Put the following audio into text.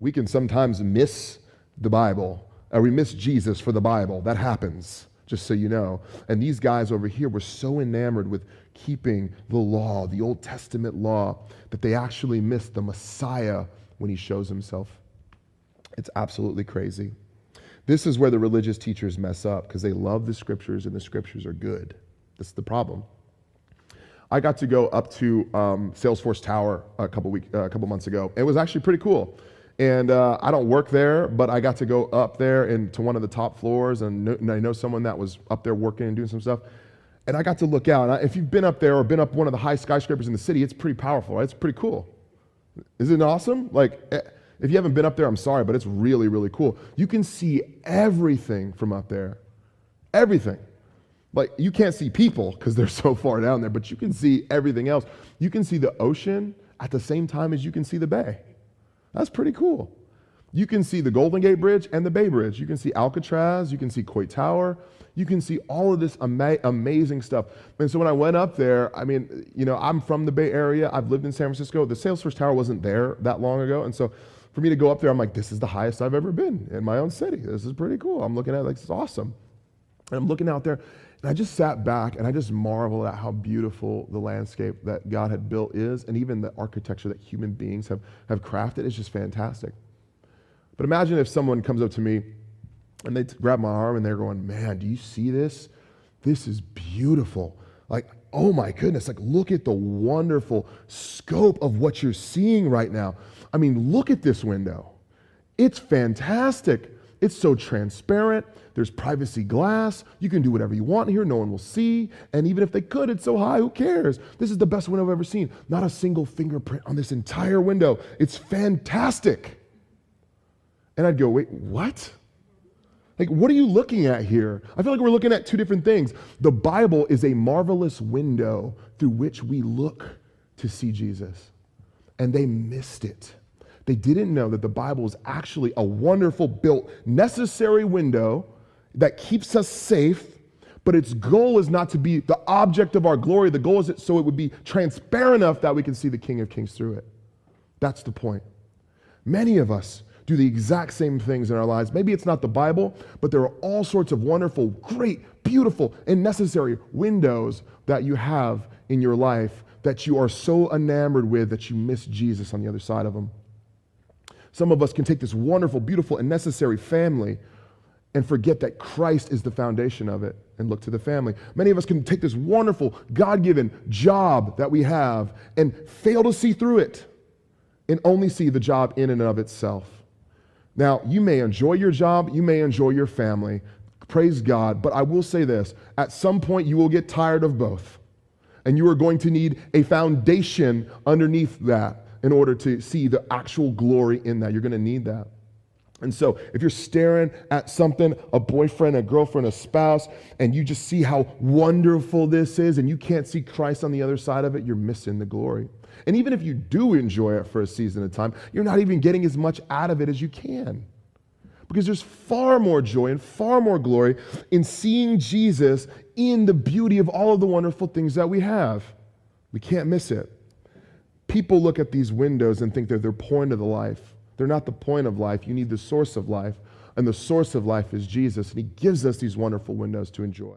We can sometimes miss the Bible, or we miss Jesus for the Bible. That happens, just so you know. And these guys over here were so enamored with keeping the law, the Old Testament law, that they actually missed the Messiah when he shows himself. It's absolutely crazy. This is where the religious teachers mess up, because they love the scriptures and the scriptures are good. That's the problem. I got to go up to Salesforce Tower a couple months ago. It was actually pretty cool. And I don't work there, but I got to go up there and to one of the top floors, and I know someone that was up there working and doing some stuff. And I got to look out. And if you've been up there or been up one of the high skyscrapers in the city, it's pretty powerful, right? It's pretty cool. Isn't it awesome? Like, if you haven't been up there, I'm sorry, but it's really, really cool. You can see everything from up there. Everything. Like, you can't see people because they're so far down there, but you can see everything else. You can see the ocean at the same time as you can see the bay. That's pretty cool. You can see the Golden Gate Bridge and the Bay Bridge. You can see Alcatraz. You can see Coit Tower. You can see all of this amazing stuff. And so when I went up there, I mean, you know, I'm from the Bay Area. I've lived in San Francisco. The Salesforce Tower wasn't there that long ago. And so for me to go up there, I'm like, this is the highest I've ever been in my own city. This is pretty cool. I'm looking at it like, it's awesome. And I'm looking out there, and I just sat back and I just marveled at how beautiful the landscape that God had built is, and even the architecture that human beings have crafted is just fantastic. But imagine if someone comes up to me and they grab my arm and they're going, man, do you see this? This is beautiful. Like, oh my goodness, like look at the wonderful scope of what you're seeing right now. I mean, look at this window. It's fantastic. It's so transparent. There's privacy glass. You can do whatever you want here. No one will see. And even if they could, it's so high, who cares? This is the best window I've ever seen. Not a single fingerprint on this entire window. It's fantastic. And I'd go, wait, what? Like, what are you looking at here? I feel like we're looking at two different things. The Bible is a marvelous window through which we look to see Jesus. And they missed it. They didn't know that the Bible is actually a wonderful built, necessary window that keeps us safe, but its goal is not to be the object of our glory. The goal is so it would be transparent enough that we can see the King of Kings through it. That's the point. Many of us do the exact same things in our lives. Maybe it's not the Bible, but there are all sorts of wonderful, great, beautiful, and necessary windows that you have in your life that you are so enamored with that you miss Jesus on the other side of them. Some of us can take this wonderful, beautiful, and necessary family and forget that Christ is the foundation of it and look to the family. Many of us can take this wonderful, God-given job that we have and fail to see through it and only see the job in and of itself. Now, you may enjoy your job, you may enjoy your family, praise God, but I will say this, at some point you will get tired of both, and you are going to need a foundation underneath that in order to see the actual glory in that. You're going to need that. And so if you're staring at something, a boyfriend, a girlfriend, a spouse, and you just see how wonderful this is and you can't see Christ on the other side of it, you're missing the glory. And even if you do enjoy it for a season of time, you're not even getting as much out of it as you can. Because there's far more joy and far more glory in seeing Jesus in the beauty of all of the wonderful things that we have. We can't miss it. People look at these windows and think they're the point of the life. They're not the point of life. You need the source of life. And the source of life is Jesus. And he gives us these wonderful windows to enjoy.